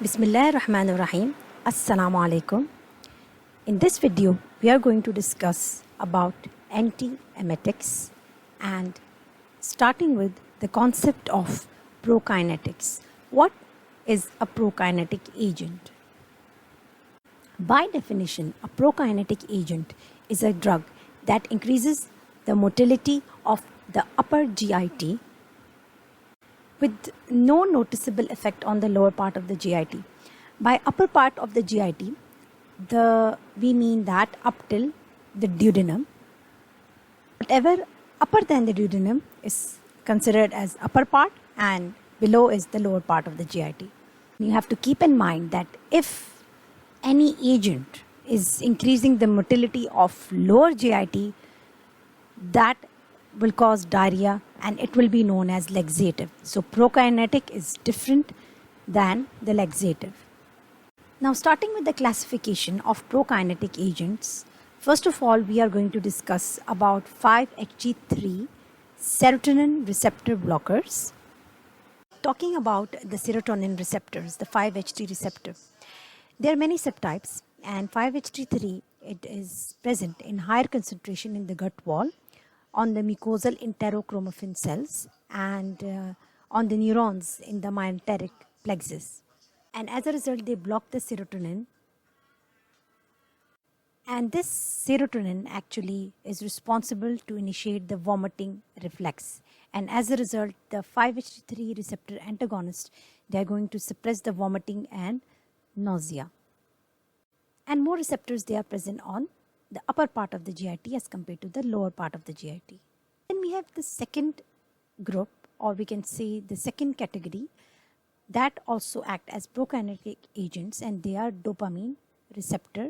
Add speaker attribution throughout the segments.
Speaker 1: Bismillahirrahmanirrahim. Assalamu alaikum. In this video, we are going to discuss about anti-emetics and starting with the concept of prokinetics. What is a prokinetic agent? By definition, a prokinetic agent is a drug that increases the motility of the upper GIT with no noticeable effect on the lower part of the GIT. By upper part of the GIT, we mean that up till the duodenum. Whatever upper than the duodenum is considered as upper part and below is the lower part of the GIT. You have to keep in mind that if any agent is increasing the motility of lower GIT, that will cause diarrhea and it will be known as laxative. So prokinetic is different than the laxative. Now starting with the classification of prokinetic agents, first of all we are going to discuss about 5-HT3 serotonin receptor blockers. Talking about the serotonin receptors, the 5-HT receptor, there are many subtypes and 5-HT3 it is present in higher concentration in the gut wall, on the mucosal enterochromaffin cells and on the neurons in the myenteric plexus. And as a result, they block the serotonin. And this serotonin actually is responsible to initiate the vomiting reflex. And as a result, the 5-HT3 receptor antagonists, they are going to suppress the vomiting and nausea. And more receptors, they are present on the upper part of the GIT as compared to the lower part of the GIT. Then we have the second group, or we can say the second category, that also act as prokinetic agents, and they are dopamine receptor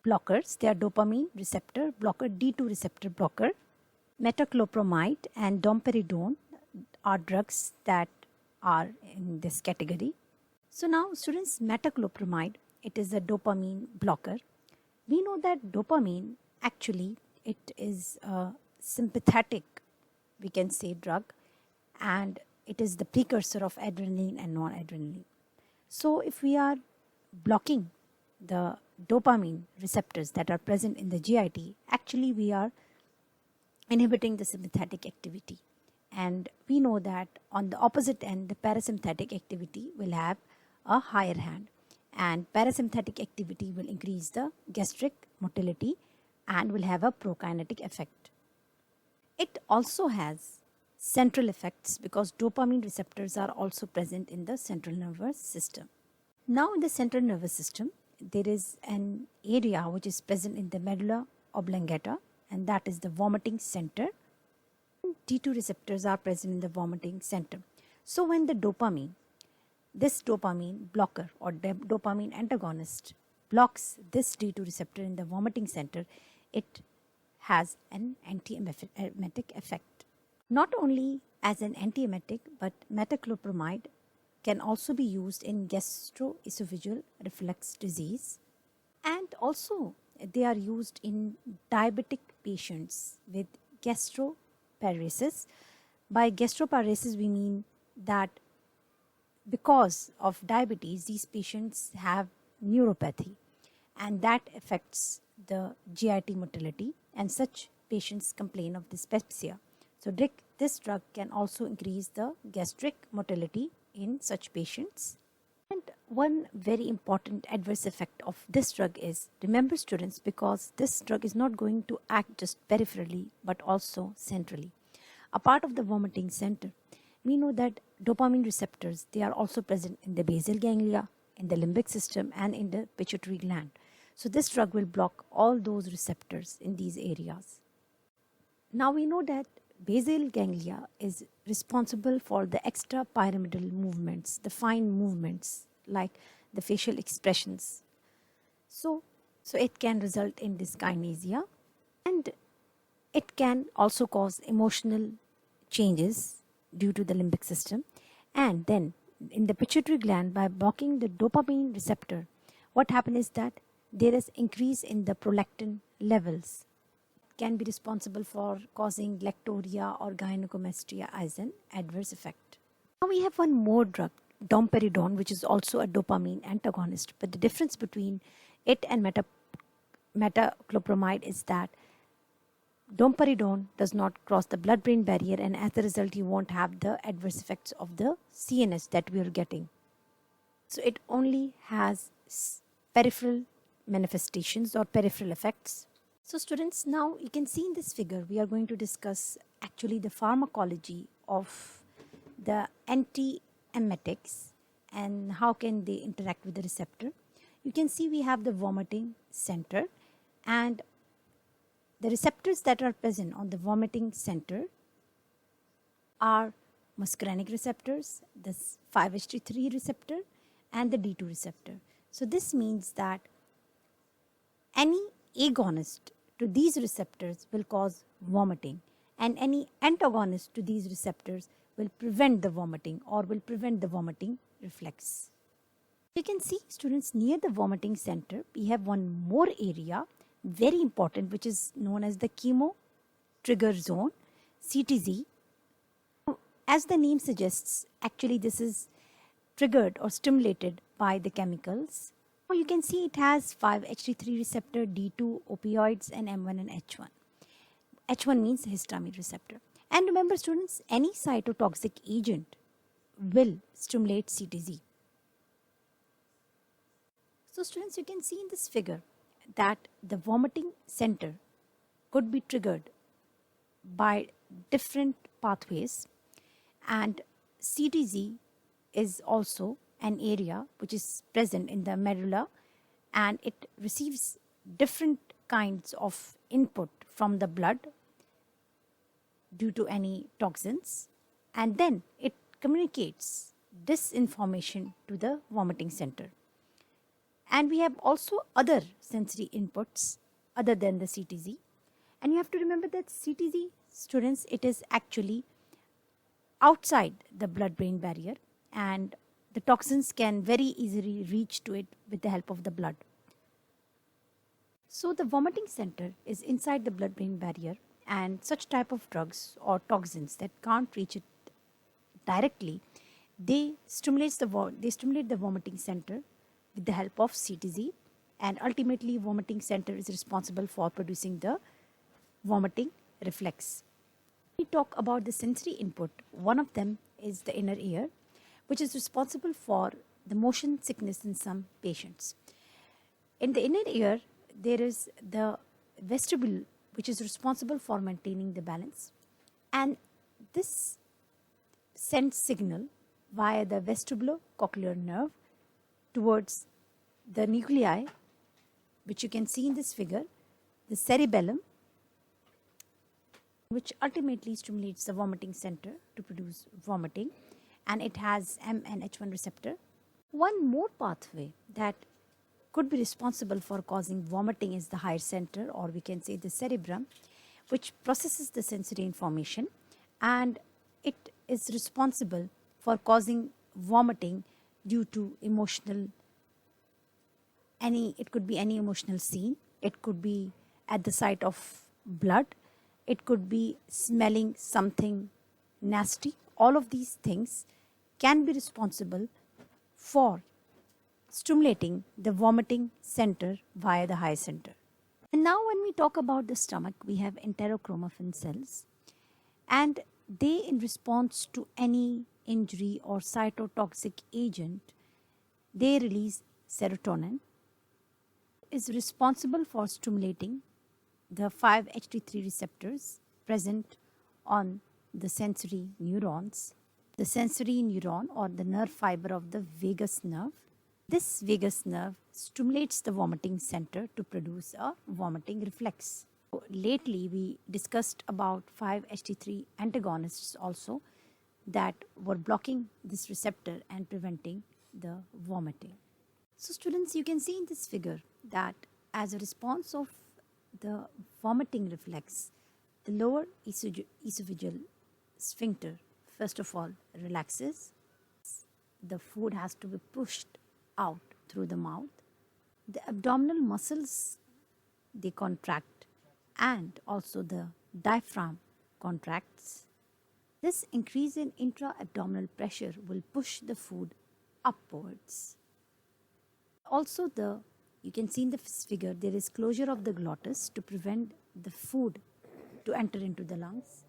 Speaker 1: blockers. They are dopamine receptor blocker, D2 receptor blocker. Metoclopramide and domperidone are drugs that are in this category. So now students, metoclopramide, it is a dopamine blocker. We know that dopamine actually it is a sympathetic, we can say, drug, and it is the precursor of adrenaline and noradrenaline. So if we are blocking the dopamine receptors that are present in the GIT, actually we are inhibiting the sympathetic activity. And we know that on the opposite end, the parasympathetic activity will have a higher hand. And parasympathetic activity will increase the gastric motility and will have a prokinetic effect. It also has central effects because dopamine receptors are also present in the central nervous system. Now in the central nervous system, there is an area which is present in the medulla oblongata, and that is the vomiting center. D2 receptors are present in the vomiting center. So when the this dopamine blocker or dopamine antagonist blocks this D2 receptor in the vomiting center, it has an anti-emetic effect. Not only as an antiemetic, but metoclopramide can also be used in gastroesophageal reflux disease, and also they are used in diabetic patients with gastroparesis. By gastroparesis we mean that because of diabetes, these patients have neuropathy and that affects the GIT motility, and such patients complain of dyspepsia. So this drug can also increase the gastric motility in such patients. And one very important adverse effect of this drug is, remember students, because this drug is not going to act just peripherally but also centrally. A part of the vomiting center, we know that dopamine receptors, they are also present in the basal ganglia, in the limbic system and in the pituitary gland. So this drug will block all those receptors in these areas. Now we know that basal ganglia is responsible for the extrapyramidal movements, the fine movements like the facial expressions. So it can result in dyskinesia, and it can also cause emotional changes due to the limbic system. And then in the pituitary gland, by blocking the dopamine receptor, what happens is that there is increase in the prolactin levels. It can be responsible for causing galactorrhea or gynecomastia as an adverse effect. Now we have one more drug domperidone, which is also a dopamine antagonist. But the difference between it and metoclopramide is that domperidone does not cross the blood-brain barrier, and as a result you won't have the adverse effects of the CNS that we are getting. So it only has peripheral manifestations or peripheral effects. So students, now you can see in this figure we are going to discuss actually the pharmacology of the anti-emetics and how can they interact with the receptor. You can see we have the vomiting center, and the receptors that are present on the vomiting center are muscarinic receptors, the 5-HT3 receptor and the D2 receptor. So this means that any agonist to these receptors will cause vomiting, and any antagonist to these receptors will prevent the vomiting or will prevent the vomiting reflex. You can see, students, near the vomiting center we have one more area, very important, which is known as the chemo trigger zone, CTZ. As the name suggests, actually this is triggered or stimulated by the chemicals. You can see it has 5-HT3 receptor, D2, opioids, and M1 and H1. H1 means histamine receptor. And remember students, any cytotoxic agent will stimulate CTZ. So students, you can see in this figure that the vomiting center could be triggered by different pathways, and CTZ is also an area which is present in the medulla, and it receives different kinds of input from the blood due to any toxins, and then it communicates this information to the vomiting center. And we have also other sensory inputs other than the CTZ, and you have to remember that CTZ, students, it is actually outside the blood-brain barrier, and the toxins can very easily reach to it with the help of the blood. So the vomiting center is inside the blood-brain barrier, and such type of drugs or toxins that can't reach it directly, they stimulate the vomiting center with the help of CTZ, and ultimately vomiting center is responsible for producing the vomiting reflex. We talk about the sensory input. One of them is the inner ear, which is responsible for the motion sickness in some patients. In the inner ear, there is the vestibule, which is responsible for maintaining the balance, and this sends signal via the vestibulocochlear nerve towards the nuclei, which you can see in this figure, the cerebellum, which ultimately stimulates the vomiting center to produce vomiting, and it has M and H1 receptor. One more pathway that could be responsible for causing vomiting is the higher center, or we can say the cerebrum, which processes the sensory information, and it is responsible for causing vomiting due to it could be any emotional scene, it could be at the site of blood, it could be smelling something nasty. All of these things can be responsible for stimulating the vomiting center via the high center. And now when we talk about the stomach, we have enterochromaffin cells, and they, in response to any injury or cytotoxic agent, they release serotonin, is responsible for stimulating the 5-HT3 receptors present on the sensory neurons, the sensory neuron or the nerve fiber of the vagus nerve. This vagus nerve stimulates the vomiting center to produce a vomiting reflex. Lately, we discussed about 5-HT3 antagonists also that were blocking this receptor and preventing the vomiting. So students, you can see in this figure that as a response of the vomiting reflex, the lower esophageal sphincter first of all relaxes. The food has to be pushed out through the mouth. The abdominal muscles, they contract, and also the diaphragm contracts. This increase in intra-abdominal pressure will push the food upwards. Also, you can see in the figure there is closure of the glottis to prevent the food to enter into the lungs.